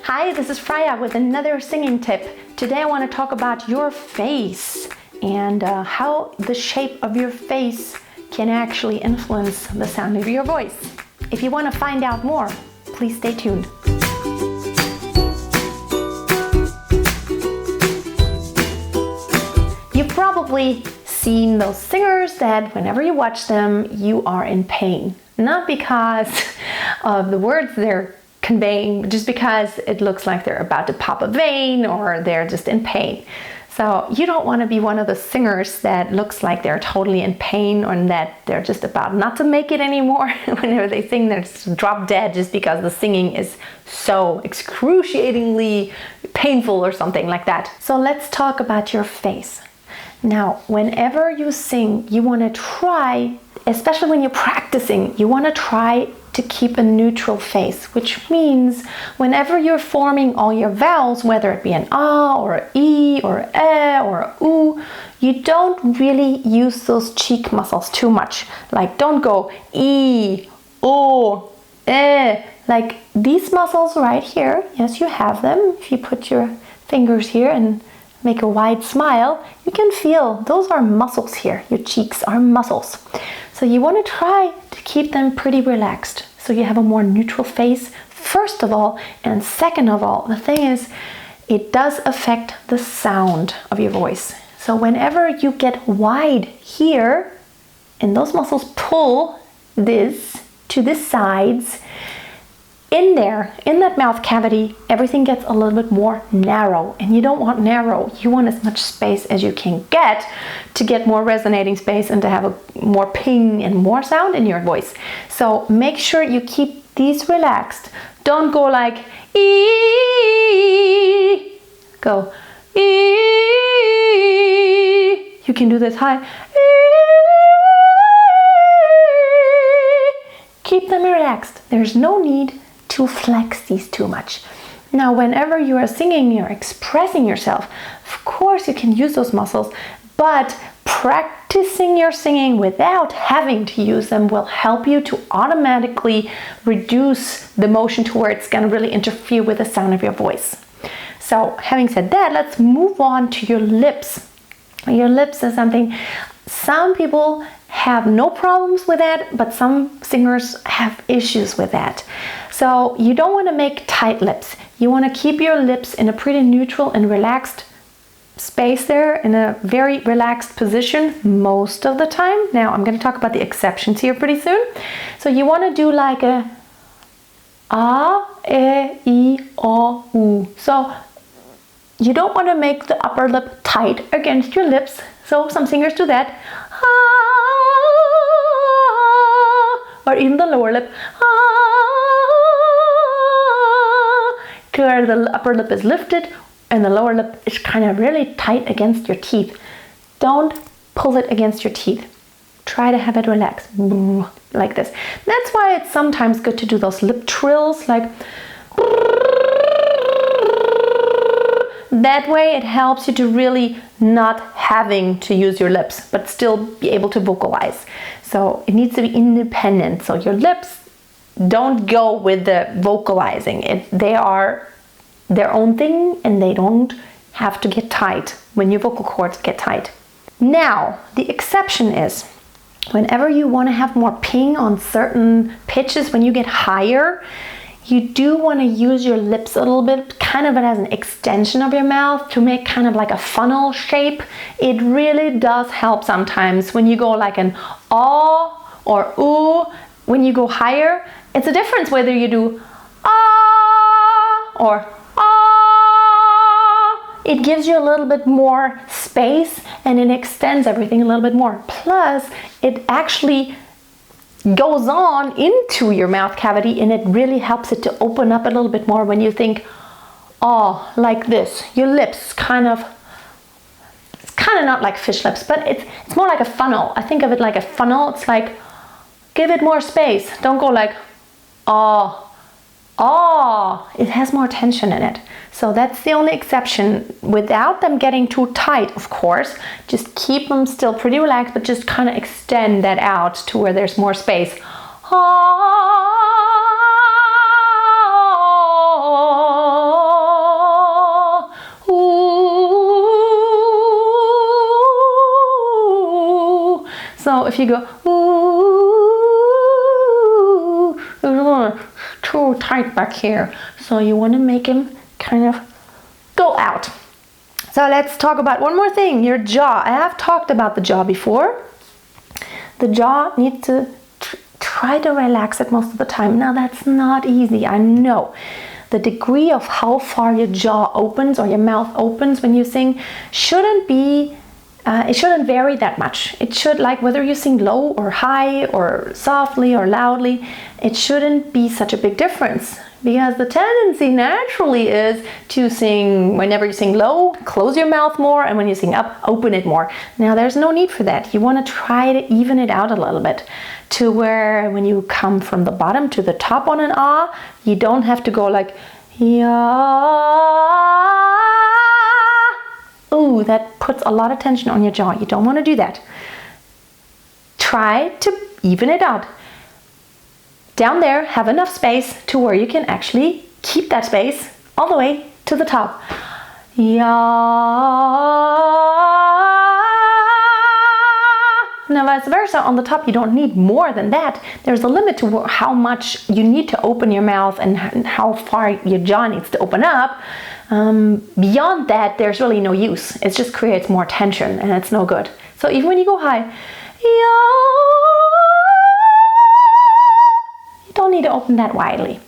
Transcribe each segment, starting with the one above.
Hi, this is Freya with another singing tip. Today I want to talk about your face and how the shape of your face can actually influence the sound of your voice. If you want to find out more, please stay tuned. You've probably seen those singers that whenever you watch them, you are in pain. Not because of the words they're conveying, just because it looks like they're about to pop a vein or they're just in pain. So you don't want to be one of the singers that looks like they're totally in pain or that they're just about not to make it anymore. Whenever they sing, they're just drop dead just because the singing is so excruciatingly painful or something like that. So let's talk about your face. Now, whenever you sing, you want to try, especially when you're practicing, you want to try to keep a neutral face, which means whenever you're forming all your vowels, whether it be an ah or an e or an e or a oo, you don't really use those cheek muscles too much. Like don't go e, o, e. Like these muscles right here, yes, you have them. If you put your fingers here and make a wide smile, you can feel those are muscles here. Your cheeks are muscles. So you want to try to keep them pretty relaxed so you have a more neutral face, first of all, and second of all, the thing is, it does affect the sound of your voice. So whenever you get wide here, and those muscles pull this to the sides, in there, in that mouth cavity, everything gets a little bit more narrow, and you don't want narrow. You want as much space as you can get more resonating space and to have a more ping and more sound in your voice. So make sure you keep these relaxed. Don't go like ee. Go ee. You can do this high. Keep them relaxed. There's no need to flex these too much. Now, whenever you are singing, you're expressing yourself. Of course, you can use those muscles, but practicing your singing without having to use them will help you to automatically reduce the motion to where it's going to really interfere with the sound of your voice. So, having said that, let's move on to your lips. Your lips is something some people have no problems with that, but some singers have issues with that. So you don't want to make tight lips. You want to keep your lips in a pretty neutral and relaxed space there, in a very relaxed position most of the time. Now I'm going to talk about the exceptions here pretty soon. So you want to do like a a, e, I, o, u. So you don't want to make the upper lip tight against your lips. So some singers do that. Or even the lower lip. Where the upper lip is lifted and the lower lip is kind of really tight against your teeth. Don't pull it against your teeth. Try to have it relaxed, like this. That's why it's sometimes good to do those lip trills, like that way it helps you to really not having to use your lips, but still be able to vocalize. So it needs to be independent. So your lips don't go with the vocalizing. They are their own thing and they don't have to get tight when your vocal cords get tight. Now, the exception is whenever you want to have more ping on certain pitches, when you get higher, you do want to use your lips a little bit, kind of as an extension of your mouth to make kind of like a funnel shape. It really does help sometimes when you go like an ah or ooh. When you go higher, it's a difference whether you do ah or ah. It gives you a little bit more space and it extends everything a little bit more. Plus, it actually goes on into your mouth cavity and it really helps it to open up a little bit more when you think ah, like this. Your lips kind of not like fish lips, but it's more like a funnel. I think of it like a funnel. It's like, give it more space. Don't go like, ah. It has more tension in it. So that's the only exception. Without them getting too tight, of course, just keep them still pretty relaxed, but just kind of extend that out to where there's more space. Ah. if you go, ooh, it's a little too tight back here. So you want to make him kind of go out. So let's talk about one more thing, your jaw. I have talked about the jaw before. The jaw needs to try to relax it most of the time. Now that's not easy, I know. The degree of how far your jaw opens or your mouth opens when you sing shouldn't be, it shouldn't vary that much. It should, like whether you sing low or high or softly or loudly, it shouldn't be such a big difference. Because the tendency naturally is to sing, whenever you sing low, close your mouth more, and when you sing up, open it more. Now there's no need for that. You want to try to even it out a little bit to where when you come from the bottom to the top on an ah, you don't have to go like, yeah. Ooh, that puts a lot of tension on your jaw. You don't want to do that. Try to even it out. Down there, have enough space to where you can actually keep that space all the way to the top. Ya. Now vice versa, on the top you don't need more than that. There's a limit to how much you need to open your mouth and how far your jaw needs to open up. Beyond that, there's really no use. It just creates more tension and it's no good. So even when you go high, ya, don't need to open that widely.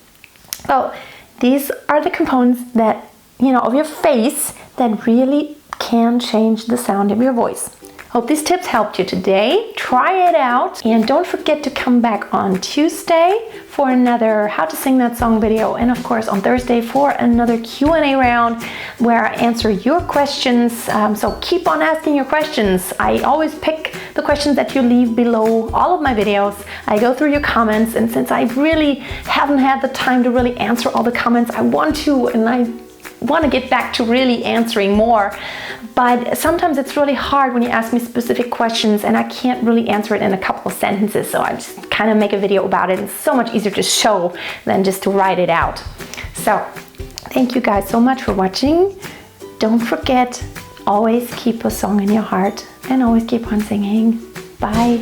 So these are the components that, of your face that really can change the sound of your voice. Hope these tips helped you today. Try it out and don't forget to come back on Tuesday for another How to Sing That Song video, and of course on Thursday for another Q&A round where I answer your questions. So keep on asking your questions. I always pick the questions that you leave below all of my videos. I go through your comments, and since I really haven't had the time to really answer all the comments, I want to get back to really answering more. But sometimes it's really hard when you ask me specific questions and I can't really answer it in a couple of sentences. So I just kind of make a video about it. It's so much easier to show than just to write it out. So thank you guys so much for watching. Don't forget, always keep a song in your heart and always keep on singing. Bye.